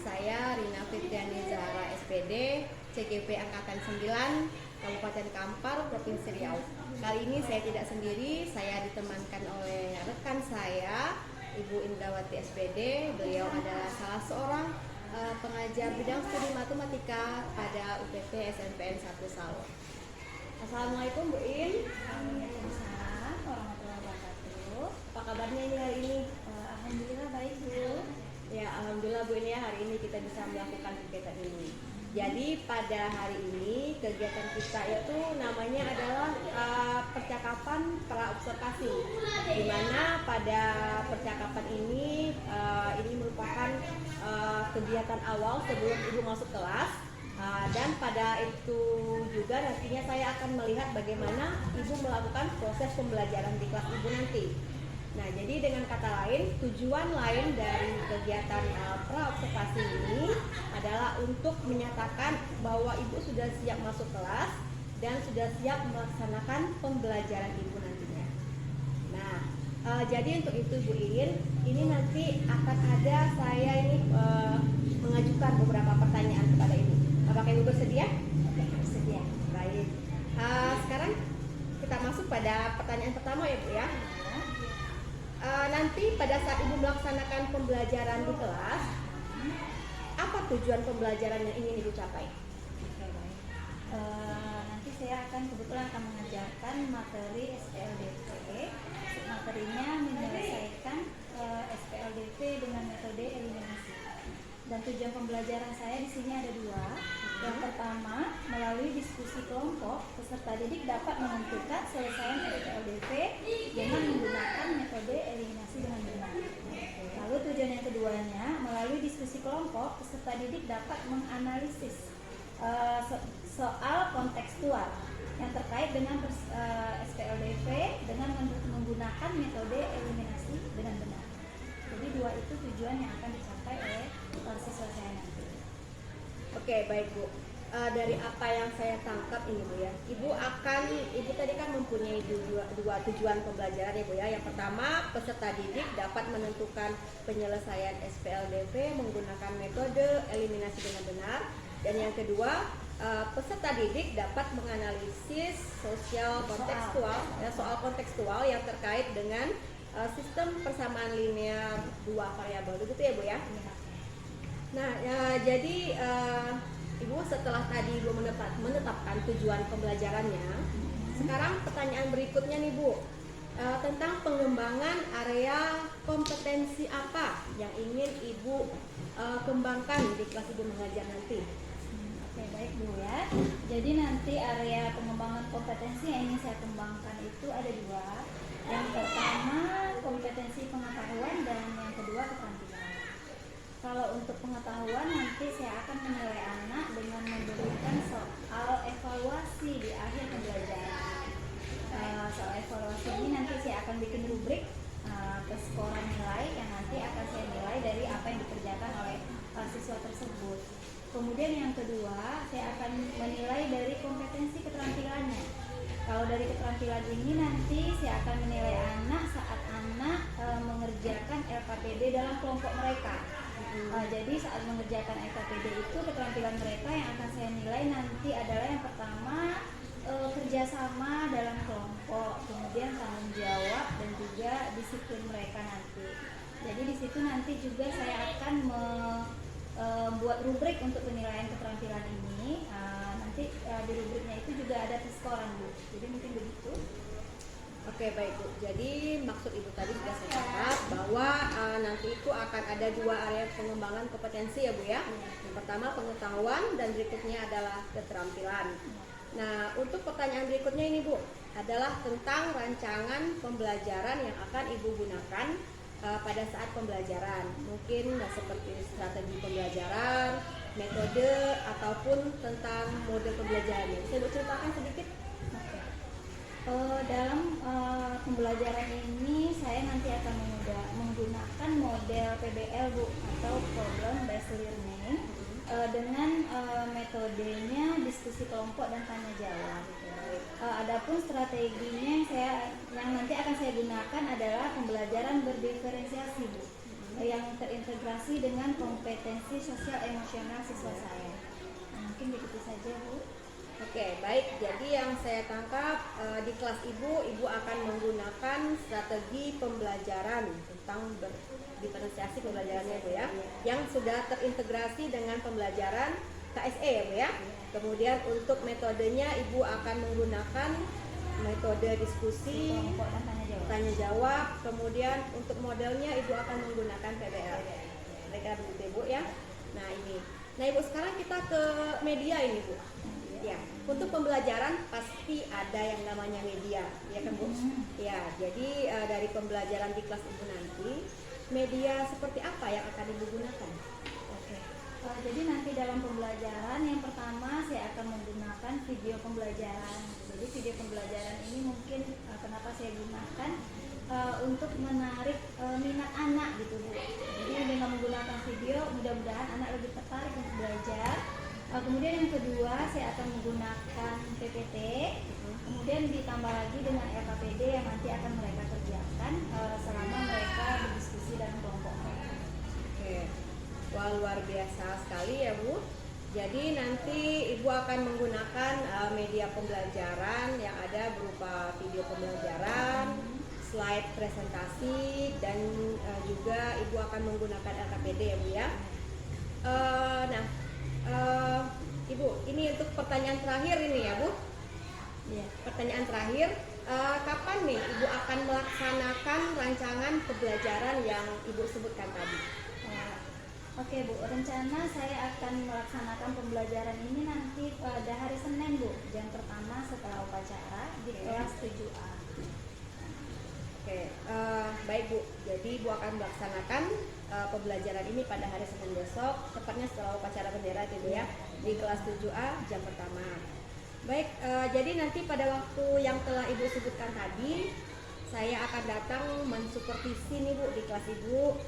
saya Rina Fitriani Zahra SPD, CGP Angkatan 9, Kabupaten Kampar, Provinsi Riau. Kali ini saya tidak sendiri, saya ditemankan oleh rekan saya, Ibu Indrawati SPD. Beliau adalah salah seorang pengajar bidang studi matematika pada UPT SNPN 1 Salo. Assalamualaikum Bu In. Waalaikumsalam warahmatullahi wabarakatuh. Apa kabarnya ini hari ini? Alhamdulillah baik Bu. Ya, alhamdulillah Bu In, ya, hari ini kita bisa melakukan kegiatan ini. Jadi pada hari ini kegiatan kita itu namanya adalah percakapan praobservasi, di mana pada percakapan ini merupakan kegiatan awal sebelum Ibu masuk kelas. Dan pada itu juga nantinya saya akan melihat bagaimana Ibu melakukan proses pembelajaran di kelas Ibu nanti. Nah, jadi dengan kata lain, tujuan lain dari kegiatan praobservasi ini adalah untuk menyatakan bahwa Ibu sudah siap masuk kelas dan sudah siap melaksanakan pembelajaran Ibu nantinya. Nah, jadi untuk itu Bu In, ini nanti akan ada saya ini mengajukan beberapa pertanyaan kepada Ibu. Apakah Ibu bersedia? Oke, bersedia. Baik. Sekarang kita masuk pada pertanyaan pertama ya Bu ya. Nanti pada saat Ibu melaksanakan pembelajaran di kelas, apa tujuan pembelajaran yang ingin Ibu capai? Oke, baik. Nanti saya kebetulan akan mengajarkan materi SPLDP. Materinya menyelesaikan SPLDP dengan metode eliminasi. Dan tujuan pembelajaran saya di sini ada dua. Yang pertama, melalui diskusi kelompok, peserta didik dapat menentukan selesaian SPLDP dengan menggunakan metode eliminasi dengan benar. Lalu tujuan yang keduanya, melalui diskusi kelompok, peserta didik dapat menganalisis soal kontekstual yang terkait dengan SPLDP dengan menggunakan metode eliminasi dengan benar. Jadi dua itu tujuan yang akan dicapai oleh siswa saya nanti. Oke, baik Bu. Dari apa yang saya tangkap ini Bu ya, Ibu tadi kan mempunyai dua tujuan pembelajaran ya Bu ya. Yang pertama, peserta didik dapat menentukan penyelesaian SPLDP menggunakan metode eliminasi dengan benar. Dan yang kedua, peserta didik dapat menganalisis soal kontekstual yang terkait dengan sistem persamaan linear dua variabel, begitu ya Bu ya. Nah, jadi Ibu setelah tadi Ibu menetapkan tujuan pembelajarannya, sekarang pertanyaan berikutnya nih Bu, tentang pengembangan area kompetensi apa yang ingin Ibu kembangkan di kelas Ibu mengajar nanti? Oke, baik Bu ya. Jadi nanti area pengembangan kompetensi yang ingin saya kembangkan itu ada dua. Yang pertama kompetensi pengetahuan dan yang kedua keterampilan. Kalau untuk pengetahuan nanti saya akan menilai anak dengan memberikan soal evaluasi di akhir pembelajaran. Soal evaluasi ini nanti saya akan bikin rubrik keskoran nilai yang nanti akan saya nilai dari apa yang dikerjakan oleh siswa tersebut. Kemudian yang kedua saya akan menilai dari kompetensi keterampilannya. Kalau dari keterampilan ini nanti saya akan menilai anak saat anak mengerjakan LKPD dalam kelompok mereka. Jadi saat mengerjakan LKPD itu keterampilan mereka yang akan saya nilai nanti adalah yang pertama kerjasama dalam kelompok, kemudian tanggung jawab dan juga disiplin mereka nanti. Jadi di situ nanti juga saya akan membuat rubrik untuk penilaian keterampilan ini. Nanti di rubriknya itu juga ada skor Bu. Jadi mungkin begitu. Oke, baik Bu. Jadi maksud Ibu tadi sudah saya catat bahwa nanti itu akan ada dua area pengembangan kompetensi ya Bu ya. Yang pertama pengetahuan dan berikutnya adalah keterampilan. Nah, untuk pertanyaan berikutnya ini Bu adalah tentang rancangan pembelajaran yang akan Ibu gunakan pada saat pembelajaran. Mungkin seperti strategi pembelajaran, metode ataupun tentang model pembelajarannya. Bisa Ibu ceritakan sedikit? Dalam pembelajaran ini saya nanti akan menggunakan model PBL Bu atau Problem Based Learning dengan metodenya diskusi kelompok dan tanya jawab. Adapun strateginya yang nanti akan saya gunakan adalah pembelajaran berdiferensiasi Bu. yang terintegrasi dengan kompetensi sosial emosional siswa saya. Nah, mungkin begitu saja, Bu. Oke, baik. Jadi yang saya tangkap di kelas ibu akan menggunakan strategi pembelajaran tentang diferensiasi pembelajarannya Bu ya, yang sudah terintegrasi dengan pembelajaran KSE ya Bu ya. Kemudian untuk metodenya ibu akan menggunakan metode diskusi, Kelompok dan tanya jawab. Kemudian untuk modelnya ibu akan menggunakan PBL. Mereka begitu Ibu ya. Nah ini. Nah Ibu, sekarang kita ke media ini Bu. Ya, untuk pembelajaran pasti ada yang namanya media, ya kan Bu? Ya, jadi dari pembelajaran di kelas Ibu nanti, media seperti apa yang akan Ibu gunakan? Oke. Jadi nanti dalam pembelajaran yang pertama saya akan menggunakan video pembelajaran. Jadi video pembelajaran ini mungkin kenapa saya gunakan untuk menarik minat anak gitu Bu. Jadi dengan menggunakan video mudah-mudahan anak lebih tertarik untuk belajar. Kemudian yang kedua saya akan menggunakan PPT, kemudian ditambah lagi dengan LKPD yang nanti akan mereka kerjakan selama mereka berdiskusi dalam kelompok mereka. Oke, wah luar biasa sekali ya Bu. Jadi nanti Ibu akan menggunakan media pembelajaran yang ada berupa video pembelajaran, slide presentasi, dan juga Ibu akan menggunakan LKPD ya Bu ya. Ibu, ini untuk pertanyaan terakhir ini ya Bu. Iya. Pertanyaan terakhir, kapan nih Ibu akan melaksanakan rancangan pembelajaran yang Ibu sebutkan tadi? Oke Bu, rencana saya akan melaksanakan pembelajaran ini nanti pada hari Senin Bu, jam pertama setelah upacara di kelas 7A. Oke, baik Bu. Jadi Ibu akan melaksanakan pembelajaran ini pada hari Senin besok, tepatnya setelah upacara bendera itu ya, di kelas 7A jam pertama. Baik, jadi nanti pada waktu yang telah Ibu sebutkan tadi, saya akan datang mensupervisi nih Bu di kelas Ibu.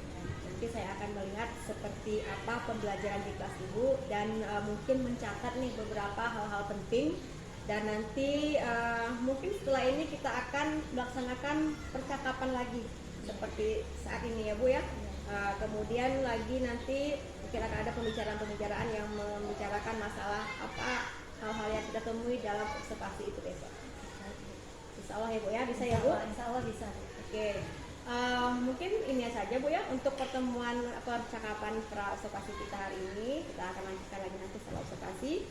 Nanti saya akan melihat seperti apa pembelajaran di kelas Ibu dan mungkin mencatat nih beberapa hal-hal penting. Dan nanti mungkin setelah ini kita akan melaksanakan percakapan lagi seperti saat ini ya Bu ya. Kemudian lagi nanti mungkin akan ada pembicaraan-pembicaraan yang membicarakan masalah apa hal-hal yang kita temui dalam observasi itu besok. Insya Allah ya Bu ya, bisa ya Bu? Insya Allah bisa. Oke, mungkin ini saja Bu ya untuk pertemuan percakapan pra observasi kita hari ini. Kita akan lanjutkan lagi nanti setelah observasi.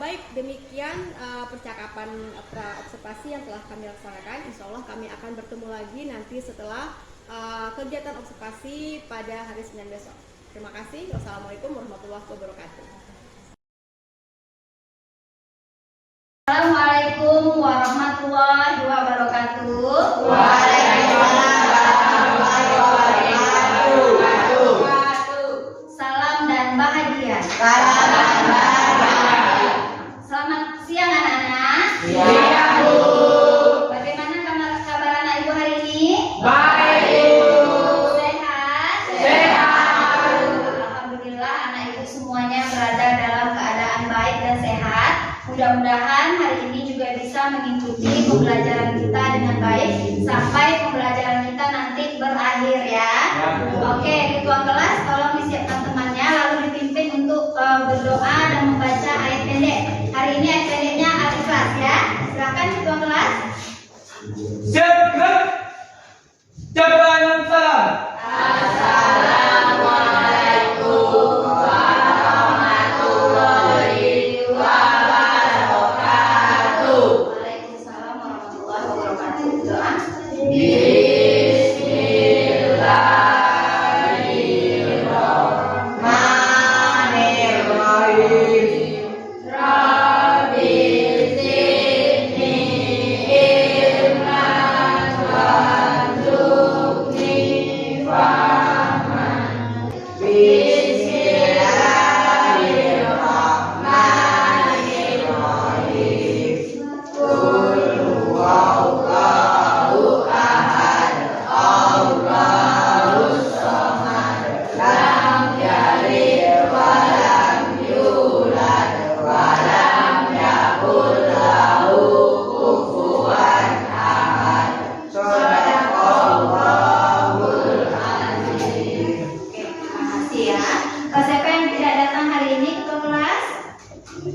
Baik, demikian percakapan pra observasi yang telah kami laksanakan. Insya Allah kami akan bertemu lagi nanti setelah kegiatan observasi pada hari Senin besok. Terima kasih. Wassalamualaikum warahmatullahi wabarakatuh. Assalamualaikum warahmatullahi wabarakatuh. Waalaikumsalam warahmatullahi wabarakatuh. Salam dan bahagia. Salam dan bahagia. Selamat siang anak-anak. Siang Bu. Bagaimana kabar anak Ibu hari ini? Baik Bu. Sehat? Sehat. Alhamdulillah anak Ibu semuanya berada dalam keadaan baik dan sehat. Mudah-mudahan hari ini juga bisa mengikuti pembelajaran kita dengan baik sampai pembelajaran kita nanti berakhir ya. Oke, ketua kelas tolong disiapkan temannya lalu dipimpin untuk berdoa dan membaca ayat pendek. Hari ini ayat pendeknya Al-Ikhlas ya. Silakan ketua kelas. Siap gerak. Jawaban salam. Assalamualaikum warahmatullahi wabarakatuh. Waalaikumsalam warahmatullahi wabarakatuh. Doa. Bismillahirrahmanirrahim. Rabbi zidni ilma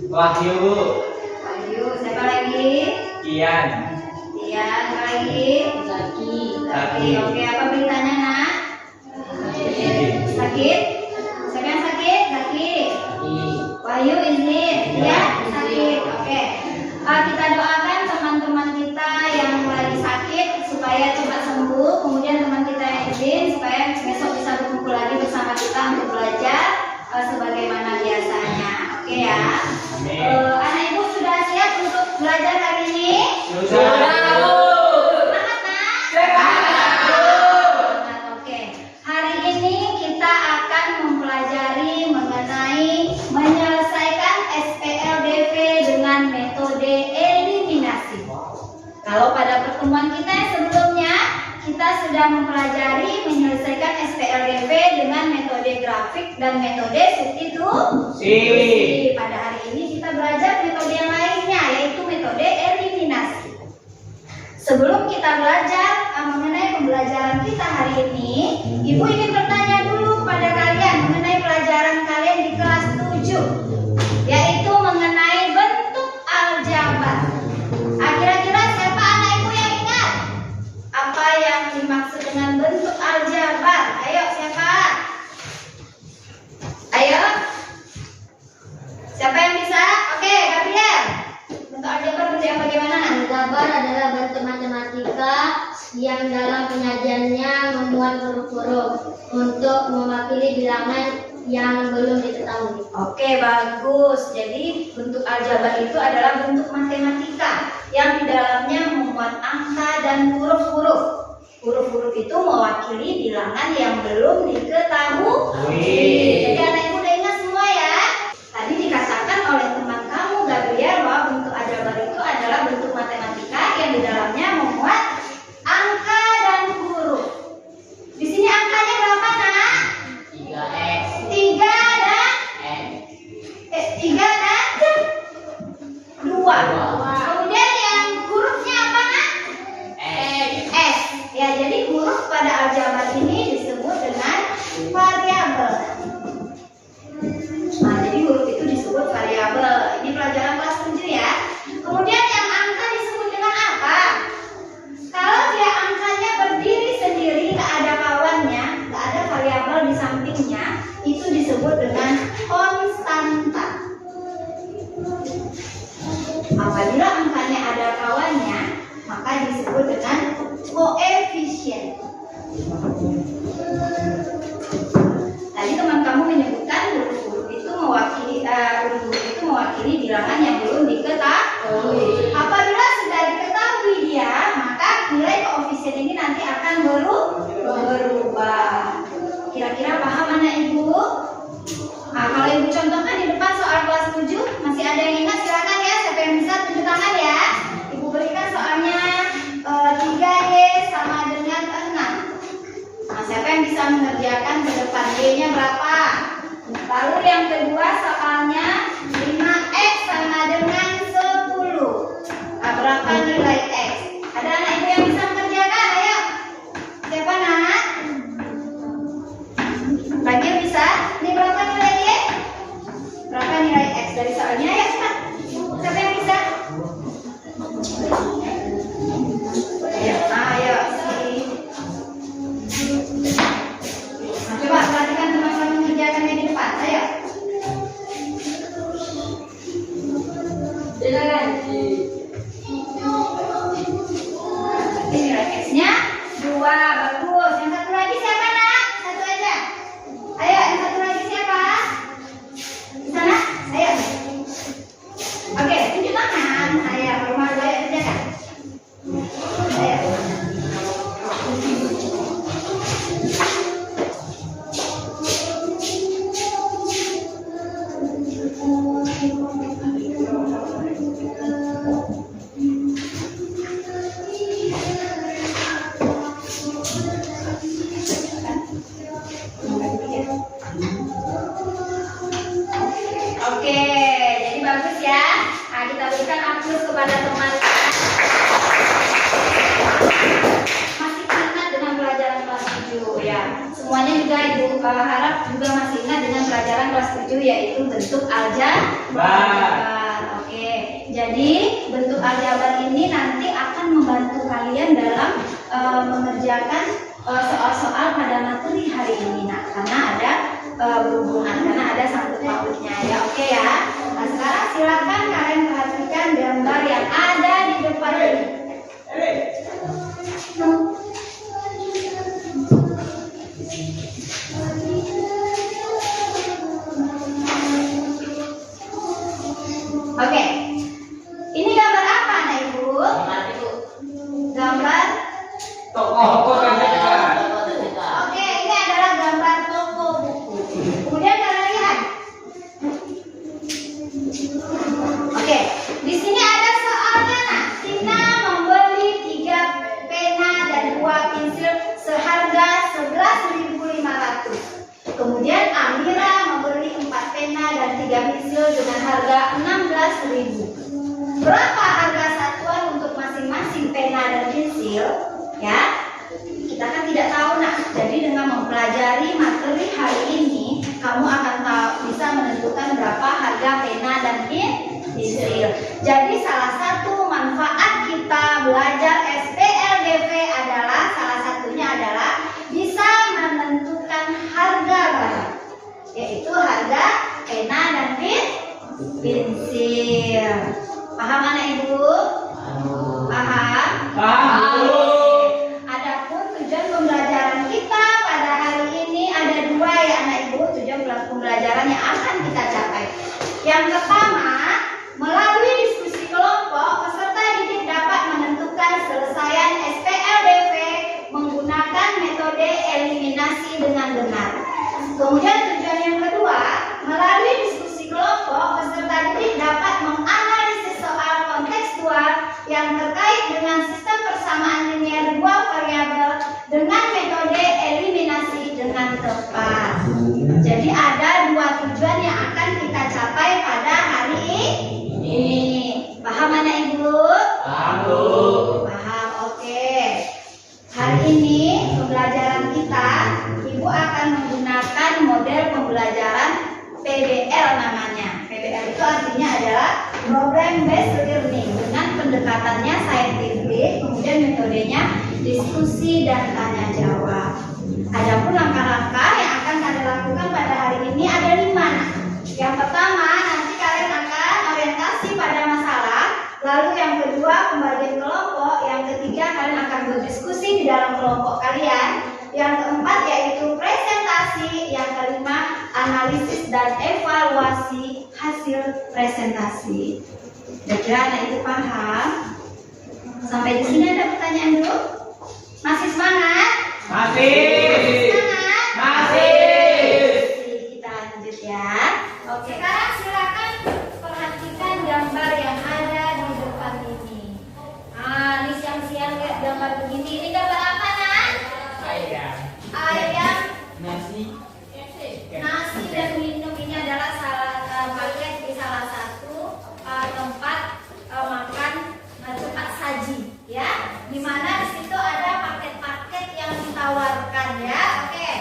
Wahyu. Wahyu. Siapa lagi? Kian. Tian lagi. Zaki. Zaki. Oke, apa beritanya nak? Sakit? Siapa yang sakit? Zaki. Wahyu izin. Ya, sakit. Oke. Kita doakan teman-teman kita yang lagi sakit supaya cepat sembuh. Kemudian teman kita yang izin supaya besok bisa berkumpul lagi bersama kita untuk belajar sebagaimana biasanya. Oke ya. Anak ibu sudah siap untuk belajar hari ini? Sudah. Semangat nak? Semangat. Oke. Hari ini kita akan mempelajari mengenai menyelesaikan SPLDV dengan metode eliminasi. Kalau pada pertemuan kita yang sebelumnya kita sudah mempelajari menyelesaikan SPLDV dengan metode grafik dan metode substitusi. Pada hari ini kita belajar metode yang lainnya, yaitu metode eliminasi. Sebelum kita belajar mengenai pembelajaran kita hari ini, Ibu ingin bertanya dulu pada kalian mengenai pelajaran kalian di kelas 7, yaitu mengenai bentuk aljabar. Kira-kira siapa anak ibu yang ingat apa yang dimaksud dengan bentuk aljabar? Ayo siapa? Ayo. Siapa yang bisa? Oke, Gabriel. Bentuk aljabar bentuk yang bagaimana? Aljabar adalah bentuk matematika yang dalam penyajiannya memuat huruf-huruf untuk mewakili bilangan yang belum diketahui. Oke, bagus. Jadi bentuk aljabar itu adalah bentuk matematika yang di dalamnya memuat angka dan huruf-huruf. Huruf-huruf itu mewakili bilangan yang belum diketahui. Jadi anak ibu udah ingat semua ya. Tadi dikatakan oleh teman kamu Gabriel bahwa bentuk aljabar itu adalah bentuk matematika yang di dalamnya memuat angka dan huruf. Di sini angkanya berapa nak? 3 dan 2. Kemudian yang hurufnya apa nak? S. Ya, jadi huruf pada aljabar ini disebut dengan variabel. Nah, jadi huruf itu disebut variabel. Ini pelajaran kelas 7 ya. Kemudian yang angka disebut dengan apa? Kalau dia angkanya berdiri sendiri, nggak ada kawannya, nggak ada variabel di sampingnya, itu disebut dengan konstanta. Apabila angkanya ada kawannya, maka disebut dengan koefisien. Tadi teman kamu menyebutkan huruf-huruf itu mewakili bilangan yang belum diketahui. Apabila sudah diketahui dia, maka nilai koefisien ini nanti akan berubah. Kira-kira paham anak ibu? Nah, kalau ibu contohkan di depan soal kelas 7, masih ada yang ingat? Silakan ya, siapa yang bisa tunjuk tangan ya. Ibu berikan soalnya 3Y sama dengan 6. Nah, siapa yang bisa mengerjakan ke depan? Y-nya berapa? Lalu yang kedua soalnya 5X sama dengan 10. Nah, berapa nilai X? Ada anak ibu yang bisa mengerjakan? Ayo. Siapa nak? Lagi yang bisa? Ini berapa nilai Y? Berapa nilai X dari soalnya? Ayo cepat. Siapa yang bisa? Ayo. Nah, coba perhatikan teman-teman mengerjakannya di depan. Ayo. Silakan. Ini nilai X-nya 2. Bagus. Yang satu lagi siapa nak? Satu aja. Ayo, yang satu lagi siapa? Di sana? Ayo. Oke, tunjuk tangan. Ayo, rumah ayo kerjakan. Ayo. Oke, jadi bagus ya. Nah, kita berikan aplaus kepada teman. Masih ingat dengan pelajaran kelas 7 ya. Semuanya juga ibu harap juga masih ingat dengan pelajaran kelas 7 yaitu bentuk aljabar. Jadi bentuk aljabar ini nanti akan membantu kalian dalam mengerjakan soal-soal pada materi hari ini. Nah, karena ada berhubungan, karena ada sangkut pautnya ya. Oke ya. Nah, sekarang silakan kalian perhatikan gambar yang ada di depan ini. Oke, ini gambar apa anak ibu? Gambar. Toko TTK. Oke, ini adalah gambar toko buku. Kemudian kalian lihat. Oke, di sini ada soalnya. Nah, Tina membeli 3 pena dan 2 pensil seharga 11.500. Kemudian Amira membeli 4 pena dan 3 pensil dengan harga 16.000. Berapa harga satuan untuk masing-masing pena dan pensil? Ya, kita kan tidak tahu. Nah, jadi dengan mempelajari materi hari ini, kamu akan bisa menentukan berapa harga pena dan pensil. Jadi salah satu manfaat kita belajar SPLDV adalah salah satunya adalah bisa menentukan harga barang, yaitu harga pena dan pensil. Paham anak ibu? Paham? Paham. Adapun tujuan pembelajaran kita pada hari ini ada 2 ya anak ibu, tujuan pembelajaran yang akan kita capai. Yang pertama, melalui diskusi kelompok, peserta didik dapat menentukan selesaian SPLDV menggunakan metode eliminasi dengan benar. Kemudian tujuan yang kedua, melalui diskusi kelompok, peserta didik dapat menganalisis soal kontekstual yang terkait dengan sistem persamaan linear 2 variabel dengan metode eliminasi dengan tepat. Jadi ada 2 tujuan yang akan kita capai pada hari ini. Paham anak ibu? Paham, Bu. Paham, oke. Hari ini pembelajaran kita, ibu akan menggunakan model pembelajaran PBL namanya. PBL itu artinya adalah Problem Based Learning dengan pendekatannya saintifik, kemudian metodenya diskusi dan tanya jawab. Adapun langkah-langkah yang akan kalian lakukan pada hari ini ada 5. Yang pertama, nanti kalian akan orientasi pada masalah. Lalu yang kedua, pembagian kelompok. Yang ketiga, kalian akan berdiskusi di dalam kelompok kalian. Yang keempat yaitu presentasi. Yang kelima, analisis dan evaluasi hasil presentasi. Kira-kira anak itu paham? Sampai di sini ada pertanyaan dulu? Masih semangat? Masih. Semangat? Masih. Kita lanjut ya. Oke, sekarang silakan perhatikan gambar yang ada di depan ini. Ini siang-siang lihat gambar begini. Ini gambar apa, Nak? Ayam. Ayam, Nasi. nasi dan minum. Ini adalah paket di salah satu tempat makan tempat saji, ya. Di mana di situ ada paket-paket yang ditawarkan, ya. Oke.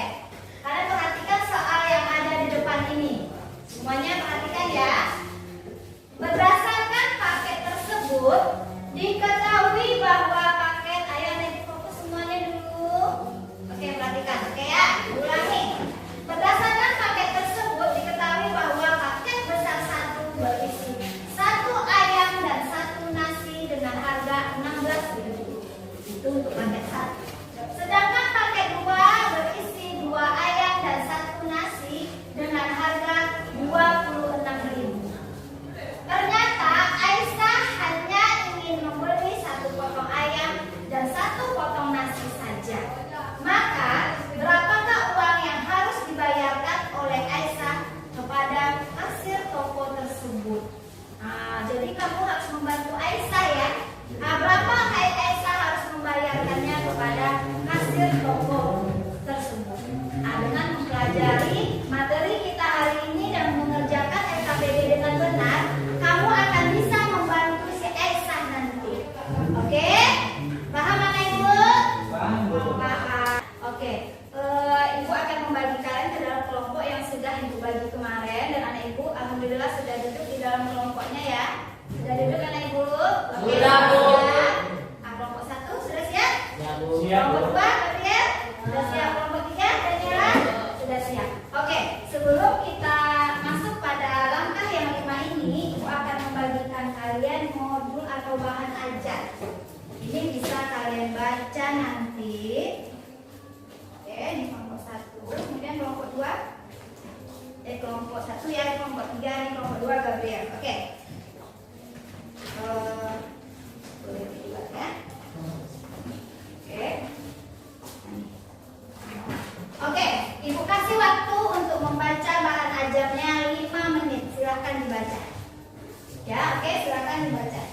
Kalian perhatikan soal yang ada di depan ini. Semuanya perhatikan ya. Berdasarkan paket tersebut, diketahui bahwa paket, ayo nanti fokus semuanya dulu. Oke, perhatikan. Oke ya, ulangi. Berdasarkan paket tersebut, diketahui bahwa paket besar 1 berisi 1 ayam dan 1 nasi dengan harga 16.000. Itu untuk paket 1. Sedangkan paket 2 berisi 2 ayam dan 1 nasi dengan harga 26.000. Ternyata Aisyah hanya ingin membeli 1 potong ayam dan 1 potong nasi saja. Maka berapakah uang yang harus dibayarkan oleh Aisyah kepada kasir toko tersebut? Jadi kamu harus membantu Aisyah ya. Berapa Aisyah harus membayarkannya kepada kasir toko tersebut? Dengan mempelajari materi kita hari ini dan mengerjakan SKPD dengan benar, kamu akan bisa membantu si Aisyah nanti. Oke? Paham anak ibu? Paham, Bu. Paham. Oke. Ibu akan membagi kalian ke dalam kelompok yang sudah ibu bagi kemarin, dan anak ibu alhamdulillah sudah duduk di dalam kelompoknya ya. Sudah duduk kan ajar. Ini bisa kalian baca nanti. Oke, ini kelompok 1. Kemudian kelompok 2. Kelompok 1 ya, kelompok 3, ini kelompok 2 Gabriel. Oke. Boleh dibuat ya. Oke. Oke, Ibu kasih waktu untuk membaca bahan ajarnya 5 menit. Silakan dibaca. Ya, oke, silakan dibaca.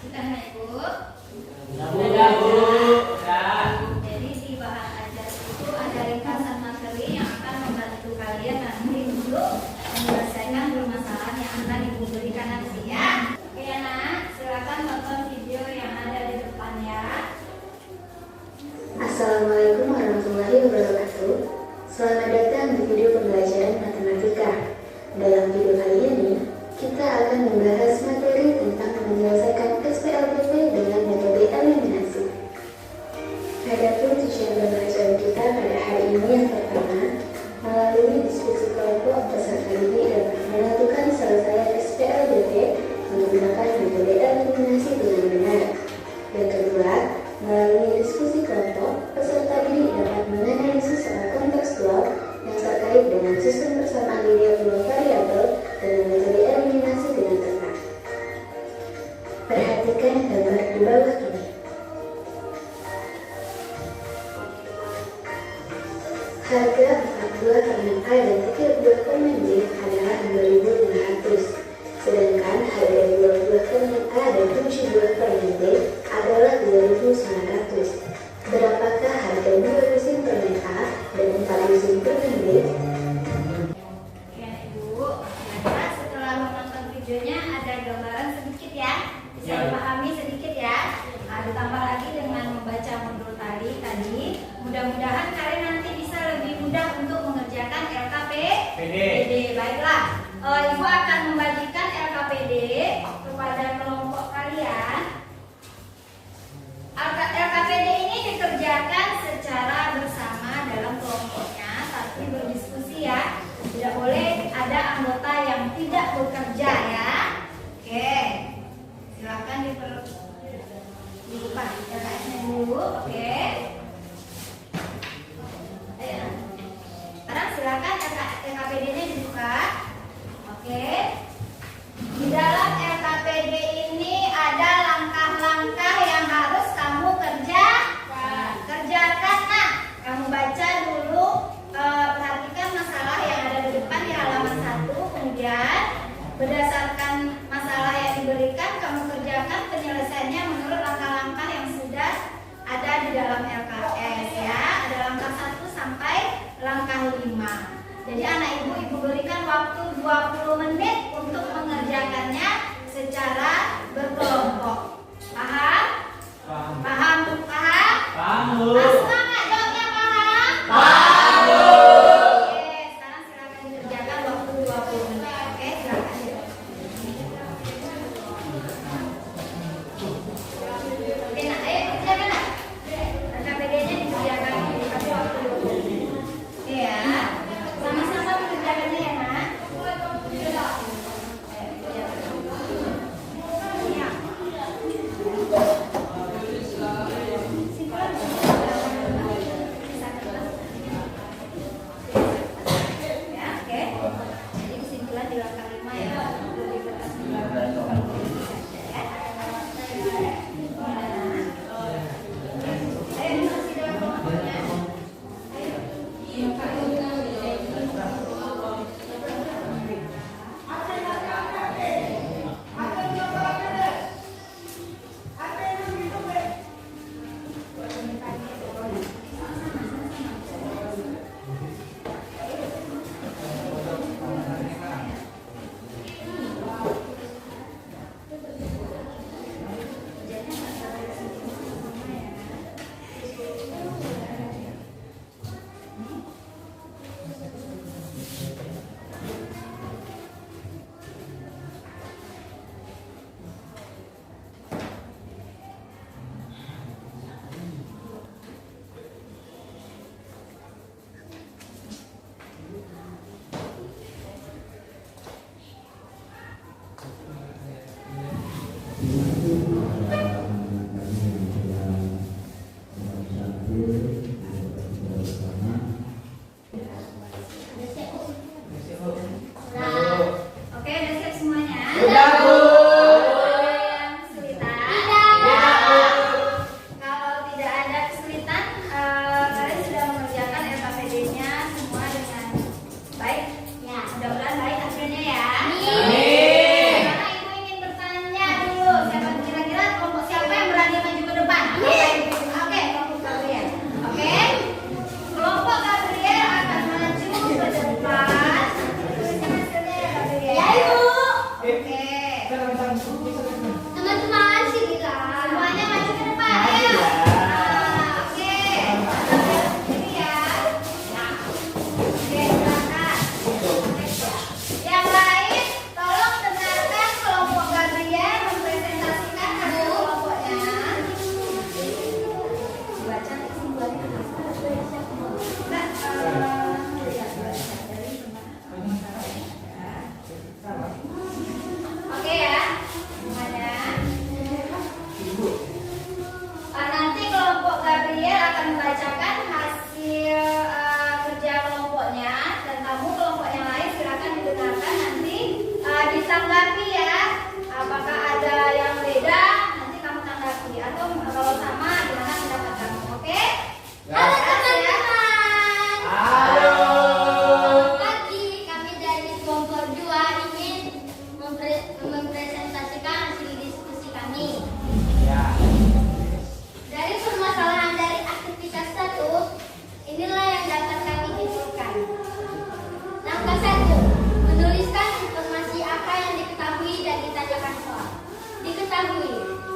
Sudah Ibu? Sudah Bu. Sudah. Jadi di bahan ajar itu ada ringkasan materi yang akan membantu kalian nanti untuk menyelesaikan permasalahan yang akan Ibu berikan nanti ya. Oke ya nak, silakan tonton video yang ada di depan ya. Assalamualaikum warahmatullahi wabarakatuh. Selamat datang di video pembelajaran matematika. Dalam video kali ini, kita akan membahas materi tentang menyelesaikan SPLPP dengan metode eliminasi. Adapun tujuan pembelajaran kita pada hari ini yang pertama, melalui diskusi kelompok peserta didik dapat menentukan selesai SPLPP menggunakan metode eliminasi dengan benar. Yang kedua, melalui diskusi kelompok, peserta didik dapat menganalisis secara kontekstual yang terkait dengan sistem persamaan linear dua variabel dengan metode eliminasi dengan tepat. Perhatikan gambar di bawah ini. Harga 42 permen A dan 32 permen B adalah 2.500, sedangkan harga 22 permen A dan 72 permen B adalah 2.900. Berapakah harga 2 lusin permen A dan 4 lusin permen B? Ya Ibu, kira-kira setelah menonton videonya ada gambaran sedikit ya, bisa Ya. dipahami sedikit ya. Nah, ditambah lagi dengan membaca modul tadi, mudah-mudahan kalian nanti bisa lebih mudah untuk mengerjakan LKPD. Baiklah, Ibu akan membagikan LKPD kepada kelompok kalian. LKPD ini dikerjakan secara bersama dalam kelompoknya, tapi berdiskusi ya. Tidak boleh ada anggota yang tidak bekerja ya. Oke, silakan dibuka LKS-nya dulu. Oke. Ayo. Sekarang silakan LKPD-nya dibuka. Oke. Di dalam LKPD ini ada langkah-langkah yang harus kamu kerjakan. Nah, kamu baca dulu, perhatikan masalah yang ada di depan di halaman 1, kemudian berdasarkan masalah yang diberikan kamu kerjakan penyelesaiannya menurut langkah-langkah yang sudah ada di dalam LKS ya. Ada langkah 1 sampai langkah 5. Jadi anak ibu berikan waktu 20 menit untuk mengerjakannya secara berkelompok. Paham? Paham? Paham Bu. Semangat jawabnya paham? Paham Bu. Oke, sekarang silakan dikerjakan waktu 20 menit. Oke, silakan. Oke, nah, ayo kerjakan nak. LKPD-nya dikerjakan dikasih waktu 20 menit. Iya. Sama-sama mengerjakannya ya nak. Ayo, kerjakan.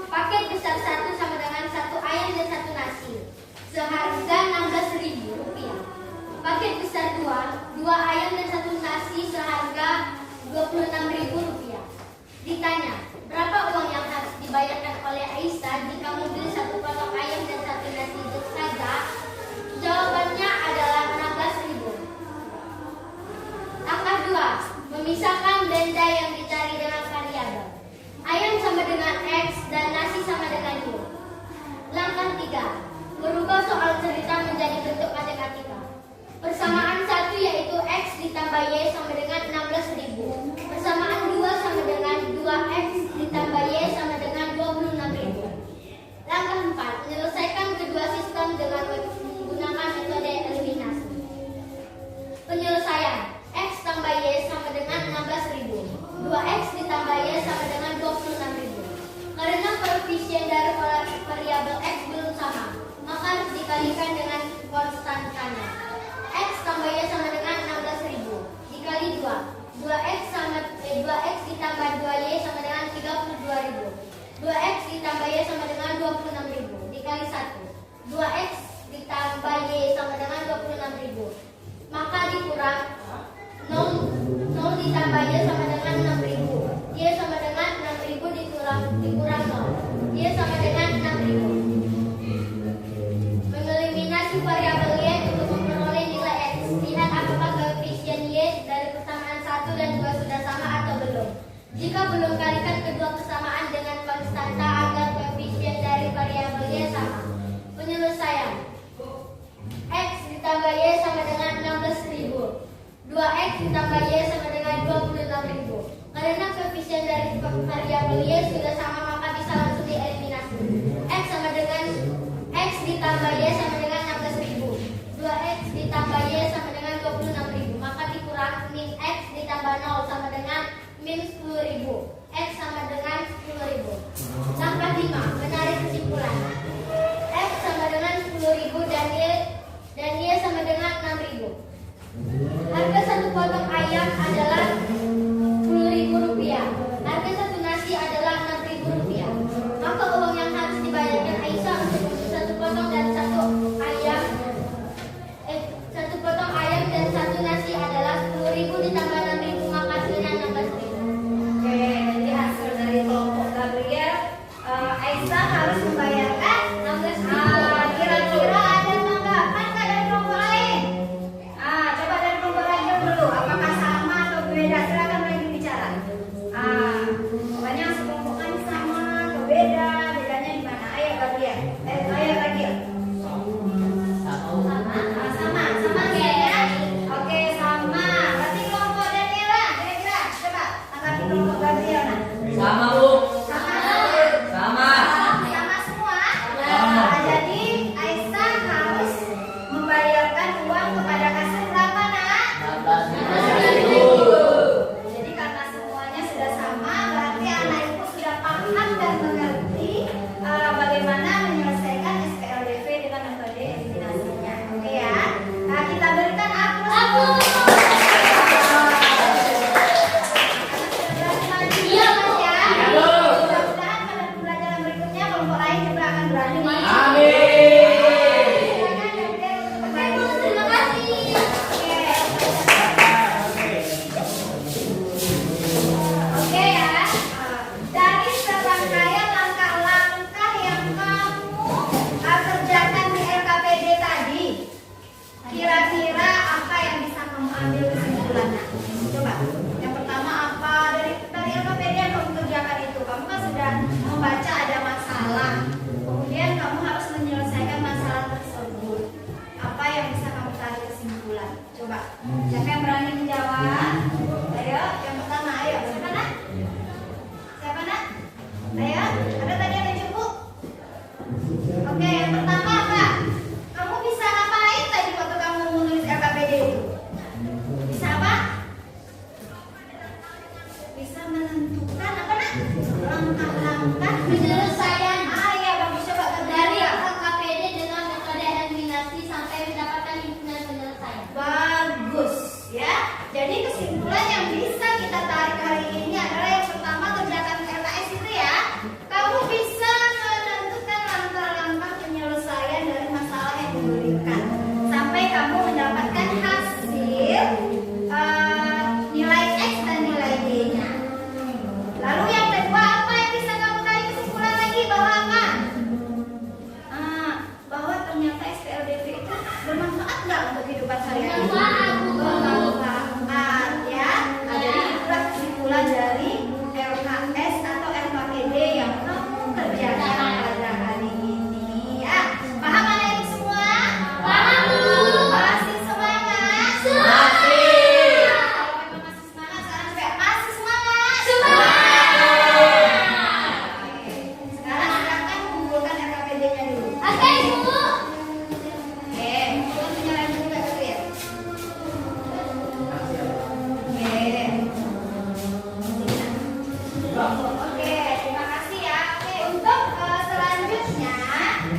paket besar 1 sama dengan 1 ayam dan 1 nasi seharga Rp16.000. Paket besar 2 ayam dan 1 nasi seharga Rp26.000. Ditanya, berapa uang yang harus dibayarkan oleh Aisyah jika membeli 1 potong ayam dan 1 nasi saja? Jawabannya adalah Rp16.000. Langkah 2, memisahkan benda yang dicari dengan variabel. Ayam sama dengan X dan nasi sama dengan Y. Langkah 3, merubah soal cerita menjadi bentuk matematika. Persamaan 1 yaitu X ditambah Y sama dengan 16.000. Persamaan 2 sama dengan 2X ditambah Y sama dengan 26.000. Langkah 4, menyelesaikan kedua sistem dengan menggunakan metode eliminasi. Penyelesaian, X tambah Y sama dengan 16.000. 2X ditambah Y sama dengan 26.000. Karena koefisien dari variabel X belum sama, maka harus dikalikan dengan konstantanya. X tambah Y sama dengan 16.000 dikali 2. 2X ditambah 2Y sama dengan 32.000. 2X ditambah Y sama dengan 26.000 dikali 1. 2X ditambah Y sama dengan 26.000. Maka dikurang 0 ditambah Y sama dengan 6.000. Y sama dengan 6.000 dikurang 0. Y sama dengan 6.000. Mengeliminasi variabel Y untuk memperoleh nilai X. Lihat apakah koefisien Y dari persamaan 1 dan 2 sudah sama atau belum. Jika belum, kalikan kedua kesamaan dengan konstanta agar koefisien dari variabel Y sama. Penyelesaian, X ditambah Y sama dengan 16.000. 2X ditambah Y sama dengan 26.000. Karena koefisien dari variabel Y sudah sama, maka bisa langsung dieliminasi. X sama dengan X ditambah Y sama dengan 16.000. 2X ditambah Y sama dengan 26.000. Maka dikurang min X ditambah 0 sama dengan min 10.000. X sama dengan 10.000. Langkah 5, menarik kesimpulan. X sama dengan 10.000 dan Y sama dengan 6.000. Harga 1 potong ayam adalah Rp10.000. Harga 1 nasi adalah Rp6.000. Maka uang yang harus dibayarkan Aisyah untuk membeli 1 potong dan 1 ayam 1 potong ayam dan 1 nasi adalah 10.000 ditambah 6.000, maka hasilnya 16.000. Oke, jadi hasil dari kelompok Gabriel, Aisyah harus membayarkan 16.000. Kira-kira ada tanggapan nggak dari kelompok lain? Coba dari kelompok lain dulu, apakah sama atau beda? Silakan lagi bicara. Pokoknya sekelompok kan sama atau beda? Bedanya di mana? Ayo Gabriel, ayo Gabriel. Sama ya? Oke, sama. Berarti kelompok Daniela, kira-kira coba tanggapi kelompok Gabriel. Sama, Bu. Sama. Sama. Sama semua. Sama. Jadi Aisyah harus membayarkan uang kepada kasir berapa, Nak? 16.000. Jadi karena semuanya sudah sama, berarti anak ibu sudah paham dan mengerti bagaimana menyelesaikan SPM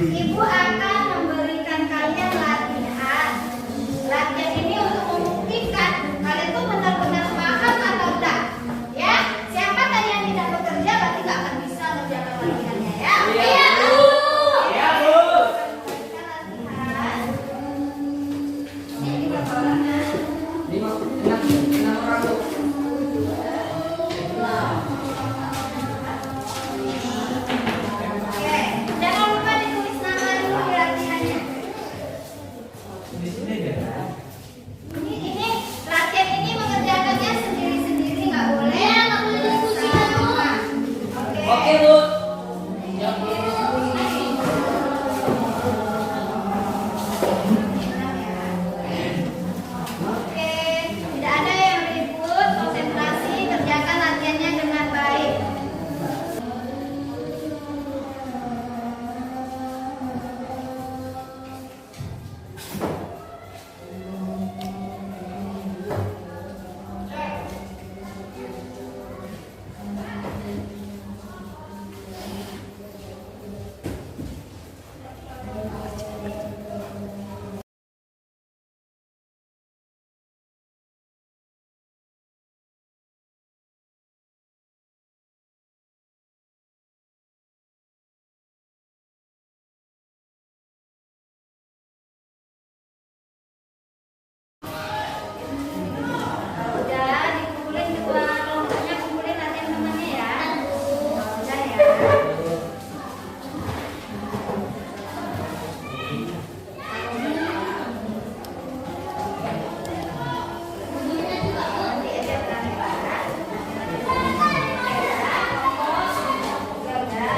Ibu akan memberikan kalian latihan. Latihan ini untuk membuktikan kalian tuh benar-benar paham atau enggak. Ya, siapa tadi yang tidak bekerja berarti nggak akan bisa menjalankan latihannya ya. Iya, Bu. Iya, Bu. Kita latihan. Ini berapa orang? 6 orang, Bu. Oke, jangan lupa ditulis nama dulu di latihannya. Di sini aja. Ini latihan ini mengerjakannya sendiri-sendiri, nggak boleh. Nggak boleh diskusikan dulu. Oke. Oke, Bu. Oke, tidak ada yang ribut, konsentrasi, kerjakan latihannya dengan baik. Udah dikumpulin kedua kelompoknya, kumpulin latihan temannya ya. Udah ya. Nanti aja pelan-pelan. Udah.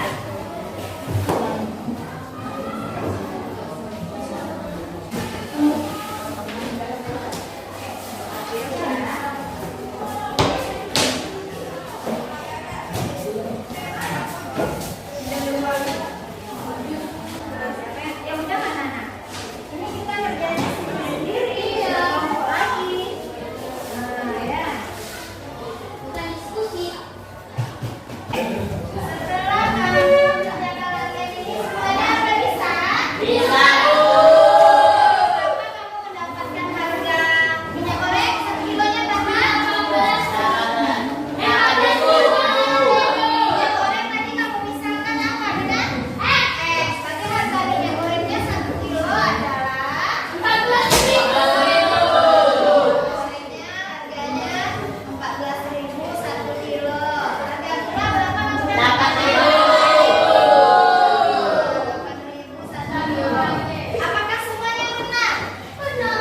Ya udah mana Nana? Ini kita ngerjain sendiri ya. Kelompok lagi. Nah ya. Bukan diskusi. Setelah kalian mengerjakan latihan ini semuanya udah bisa? Bisa, Bu. Pertama kamu mendapatkan harga minyak goreng 1 kilonya berapa? 15. Minyak goreng tadi kamu misalkan apa dengan es. Berarti harga minyak gorengnya 1 kilo adalah 14.000. Gorengnya harganya 14.000 1 kilo. Harga gula berapa kamu dapat? 8.000 1 kilo. Apakah semuanya benar? Benar.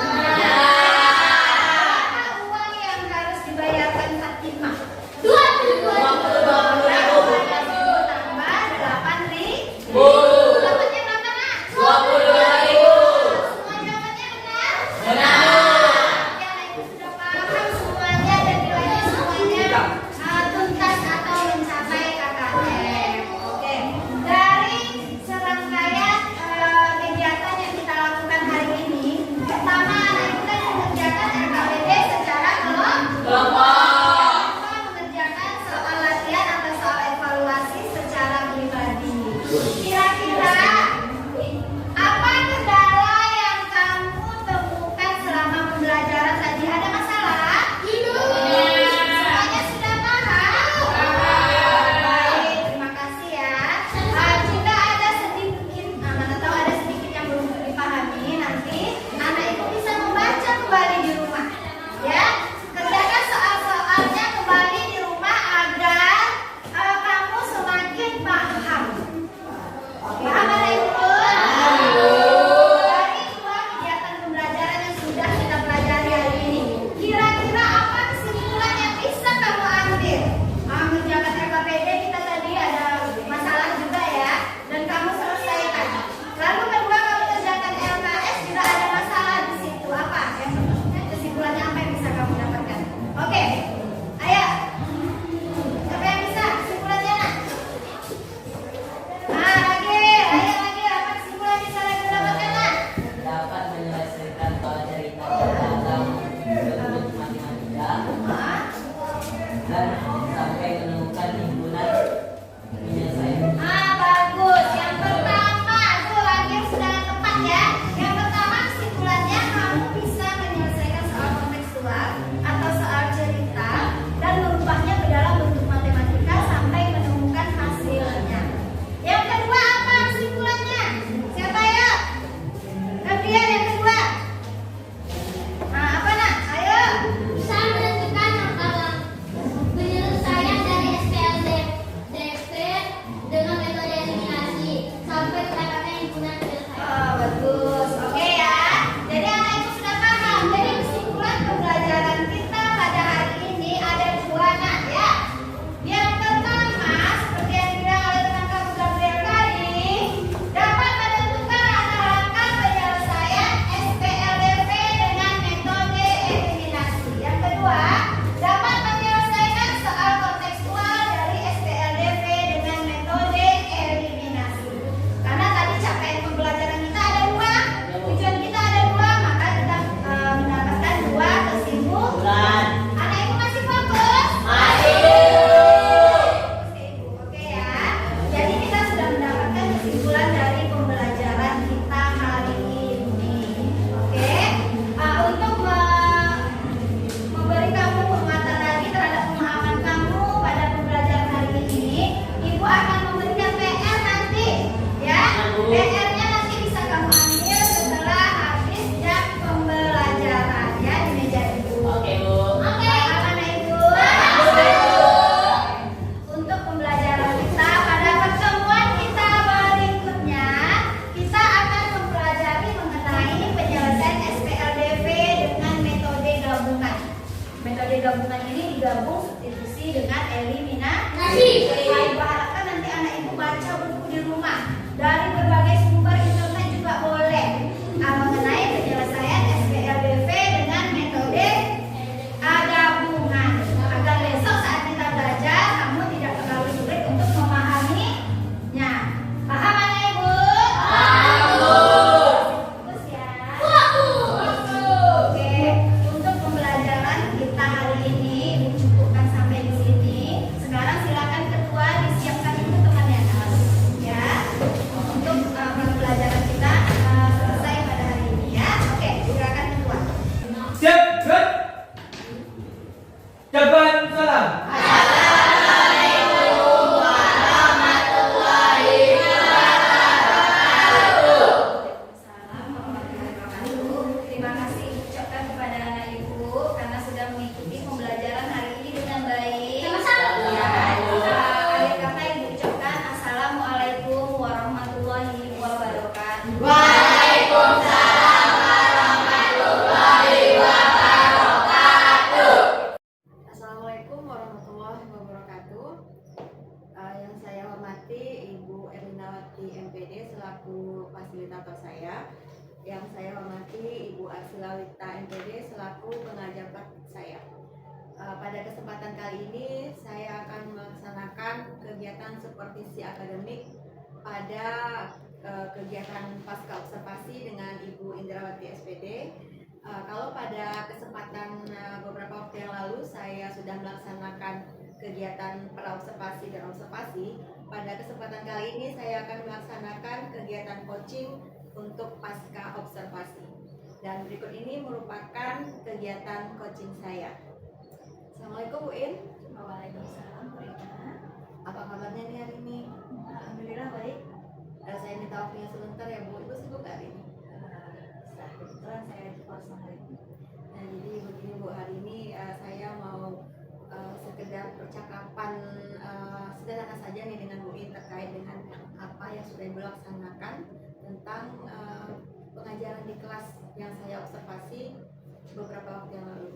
Berapa uang yang harus dibayarkan Fatimah? 22.000 tambah 8.000. Dapatnya berapa nak? 22.000. Semua jawabannya benar? Benar. Ya, itu sudah paham semuanya dan nilainya semuanya tuntas atau mencapai KKM. Oke, dari serangkaian kegiatan yang kita lakukan hari ini, pertama anak kita mengerjakan RKBD secara Kelompok. mengerjakan soal latihan atau soal evaluasi secara pribadi. Kira-kira apa kendala yang kamu temukan selama pembelajaran tadi? Ada masalah? Semuanya sudah paham? Baik, terima kasih ya. Jika ada sedikit, mana tahu ada sedikit yang belum dipahami, nanti anak itu bisa membaca kembali di rumah. Ya, kerjakan soal-soalnya kembali di rumah agar kamu semakin paham. kesimpulan dari pembelajaran kita hari ini. Oke, untuk memberi kamu penguatan lagi terhadap pemahaman kamu pada pembelajaran hari ini, Ibu akan memberikan PR nanti, ya. PR-nya nanti bisa kamu ambil setelah habis jam pembelajaran, ya, di meja Ibu. Oke, Bu. Oke, mana Ibu? Untuk pembelajaran kita pada pertemuan kita berikutnya, kita akan mempelajari mengenai penyelesaian SPLDV dengan metode gabungan. Metode gabungan ini digabung substitusi dengan eliminasi. Ibu harapkan nanti anak ibu baca buku di rumah dari berbagai sumber internet juga boleh mengenai penyelesaian SPLDV dengan metode gabungan agar besok saat kita belajar kamu tidak terlalu sulit untuk memahaminya. Paham anak ibu? Bagus ya. Oke, untuk pembelajaran kita hari ini Ibu cukupkan sampai di sini. Sekarang silakan ketua disiapkan itu temannya, ya. Untuk pembelajaran kita selesai pada hari ini, ya. Oke, silakan ketua. Siap, gerak. Jaban salam. Terima kasih ucapkan kepada anak ibu karena sudah mengikuti pembelajaran hari ini dengan baik. Sama-sama. Ya, akhir kata ibu ucapkan assalamualaikum warahmatullahi wabarakatuh. Assalamualaikum warahmatullahi wabarakatuh. Yang saya hormati Ibu Erlinawati MPD selaku fasilitator saya. Yang saya hormati Ibu Arsilawita MPD selaku pengajar praktik saya. Pada kesempatan kali ini saya akan melaksanakan kegiatan supervisi akademik pada kegiatan pasca observasi dengan Ibu Indrawati SPD. Kalau pada kesempatan beberapa waktu yang lalu saya sudah melaksanakan kegiatan praobservasi dan observasi, pada kesempatan kali ini saya akan melaksanakan kegiatan coaching untuk pasca observasi. Dan berikut ini merupakan kegiatan coaching saya. Assalamualaikum Bu In. Waalaikumsalam. Apa kabarnya nih hari ini? Alhamdulillah baik. Saya minta waktunya sebentar ya Bu. Ibu sibuk gak hari ini? Kebetulan saya di kosong hari ini. Nah, jadi begini Bu, hari ini saya mau sekedar percakapan sederhana saja nih dengan Bu In terkait dengan apa yang sudah Ibu laksanakan tentang pengajaran di kelas yang saya observasi beberapa waktu yang lalu.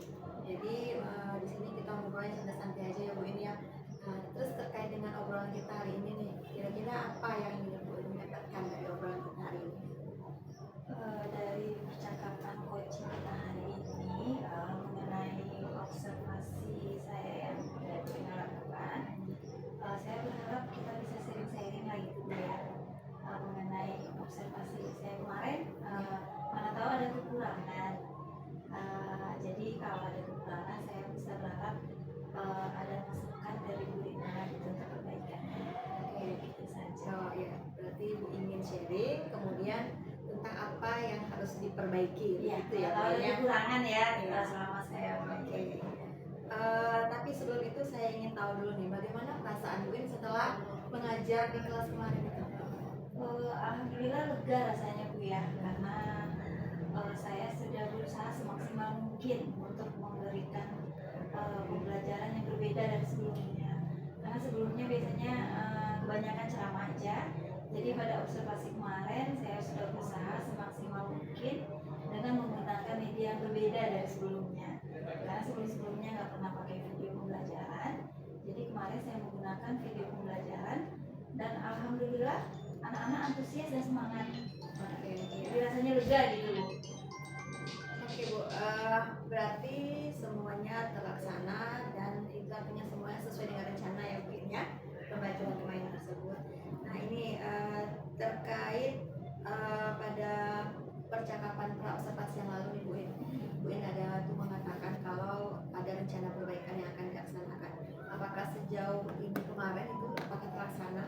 Jadi di sini kita ngobrolnya santai-santai aja ya Bu In ya. Terus terkait dengan obrolan kita hari ini nih, kira-kira apa yang ingin Bu In dapatkan dari obrolan kita hari ini? Dari percakapan coaching kita hari ini mengenai observasi saya yang sudah kita lakukan, saya berharap kita bisa sharing-sharing lagi gitu ya mengenai observasi saya kemarin. Mana tahu ada kekurangan, jadi kalau ada kekurangan saya bisa berharap ada masukan dari Bu Rina gitu untuk perbaikannya. Oke, gitu saja. Oh ya, berarti Ibu ingin sharing, kemudian tentang apa yang harus diperbaiki, Iya, gitu ya. kalau ada Bu In, ya? kekurangan ya Iya. selama saya Oke. Tapi sebelum itu saya ingin tahu dulu nih, bagaimana perasaan Bu In setelah mengajar di kelas kemarin itu? Alhamdulillah lega rasanya Bu ya, karena saya sudah berusaha semaksimal mungkin untuk memberikan pembelajaran yang berbeda dari sebelumnya. Karena sebelumnya biasanya kebanyakan ceramah aja. Jadi pada observasi kemarin saya sudah berusaha semaksimal mungkin dengan menggunakan media yang berbeda dari sebelumnya. Karena sebelumnya nggak pernah pakai video pembelajaran. Jadi kemarin saya menggunakan video pembelajaran dan alhamdulillah anak-anak antusias dan semangat. Oke. Jadi rasanya lega gitu Bu. Oke Bu, berarti semuanya terlaksana dan itu artinya semuanya sesuai dengan rencana ya Bu In, ya, pembelajaran kemarin tersebut. Nah ini terkait pada percakapan praobservasi yang lalu nih Bu In. Bu In ada tuh mengatakan kalau ada rencana perbaikan yang akan dilaksanakan. Apakah sejauh ini kemarin itu apakah terlaksana?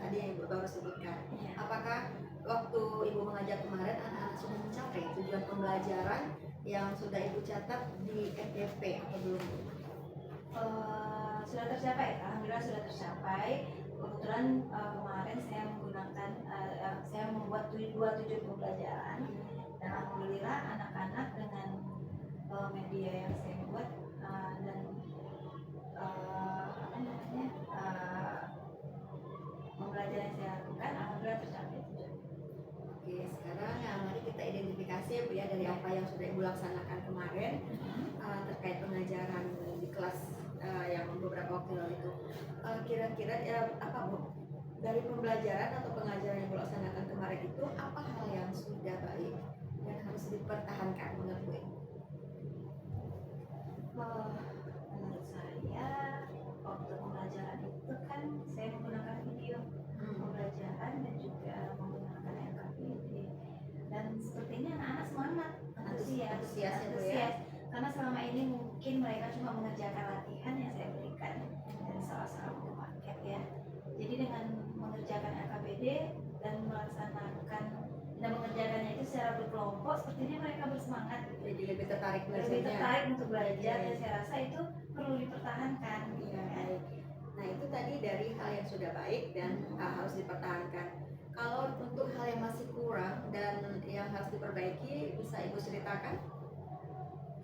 tadi yang Ibu baru sebutkan. Iya. Apakah waktu Ibu mengajar kemarin anak-anak sudah mencapai tujuan pembelajaran yang sudah Ibu catat di FYP atau belum? Sudah tercapai, alhamdulillah sudah tercapai. Kebetulan kemarin saya menggunakan saya membuat 2 tujuan pembelajaran, dan alhamdulillah anak-anak dengan media yang saya buat dan apa namanya pembelajaran yang saya lakukan, alhamdulillah tercapai tujuan. Oke, sekarang mari kita identifikasi ya Bu ya dari apa yang sudah Ibu laksanakan kemarin terkait pengajaran di kelas yang beberapa waktu lalu itu. Kira-kira apa Bu? Dari pembelajaran atau pengajaran yang Ibu laksanakan kemarin itu apa hal yang sudah baik dan harus dipertahankan menurut Bu? Menurut saya waktu pembelajaran itu kan saya menggunakan video pembelajaran dan juga menggunakan LKPD, dan sepertinya anak-anak semangat, Antusias ya, Bu, ya. karena selama ini mungkin mereka cuma mengerjakan latihan yang saya berikan dan salah-salah paket ya. Jadi dengan mengerjakan LKPD dan melaksanakan dan mengerjakannya itu secara berkelompok, sepertinya mereka bersemangat gitu. Jadi lebih tertarik Lebih belajarnya. tertarik untuk belajar, Iya. dan saya rasa itu perlu dipertahankan. Iya, baik. Nah, itu tadi dari hal yang sudah baik dan harus dipertahankan. Kalau untuk hal yang masih kurang dan yang harus diperbaiki, bisa Ibu ceritakan?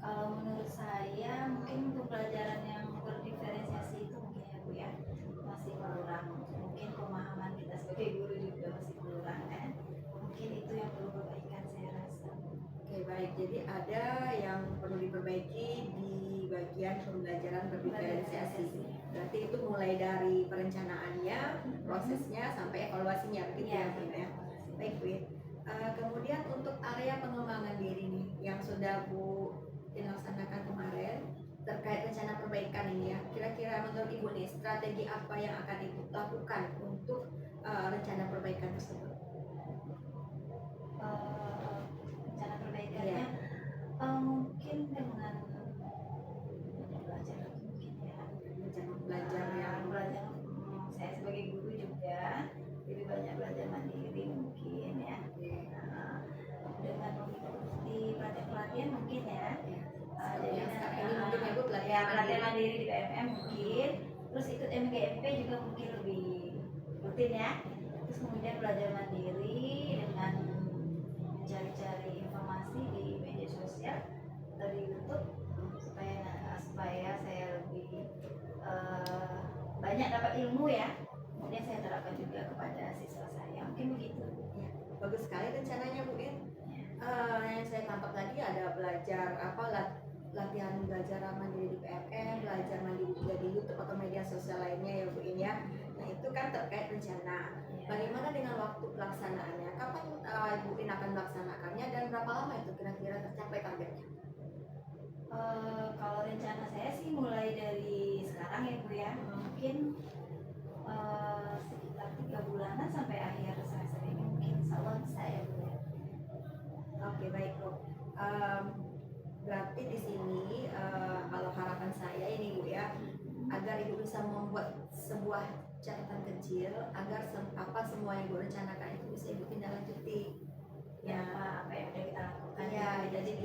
Kalau menurut saya mungkin untuk pelajaran yang berdiferensiasi itu mungkin ya Bu ya masih kurang, mungkin pemahaman kita sebagai guru juga masih kurang kan, mungkin itu yang perlu perbaikan saya rasa. Oke, baik. Jadi ada yang perlu diperbaiki di bagian pembelajaran berdiferensiasi. Berarti itu mulai dari perencanaannya, prosesnya, sampai evaluasinya, begitu ya Bu ya? Baik Bu. Kemudian untuk area pengembangan diri nih yang sudah Bu dilaksanakan kemarin terkait rencana perbaikan ini ya, kira-kira menurut Ibu nih strategi apa yang akan Ibu lakukan untuk rencana perbaikan tersebut? Rencana perbaikannya Iya. mungkin dengan belajar mungkin ya, Rencana belajar yang belajar saya sebagai guru juga lebih banyak belajar mandiri mungkin ya. Dengan mengikuti pelatihan mungkin ya. Jadi sekarang ini mungkin Ibu pelatihan pelatihan mandiri di BMM mungkin, terus ikut MGMP juga mungkin lebih rutin ya. Terus kemudian belajar mandiri dengan mencari-cari informasi di media sosial atau di YouTube supaya saya lebih banyak dapat ilmu ya. Kemudian saya terapkan juga kepada siswa saya. Mungkin begitu. ya, bagus sekali rencananya Bu In. Yang saya tangkap tadi ada belajar latihan belajar mandiri di PMM, belajar mandiri juga di YouTube atau media sosial lainnya ya Bu In ya. Nah itu kan terkait rencana. Bagaimana dengan waktu pelaksanaannya? Kapan Ibu In akan melaksanakannya dan berapa lama itu kira-kira tercapai targetnya? Kalau rencana saya sih mulai dari sekarang ya Bu ya, mungkin sekitar 3 bulanan sampai akhir semester ini mungkin insya Allah bisa ya Bu ya. Oke, baik Bu. Berarti di sini kalau harapan saya ini Bu ya, agar Ibu bisa membuat sebuah catatan kecil agar semua yang Ibu rencanakan itu bisa Ibu tindak lanjuti. Ya apa yang udah kita lakukan Ya, jadi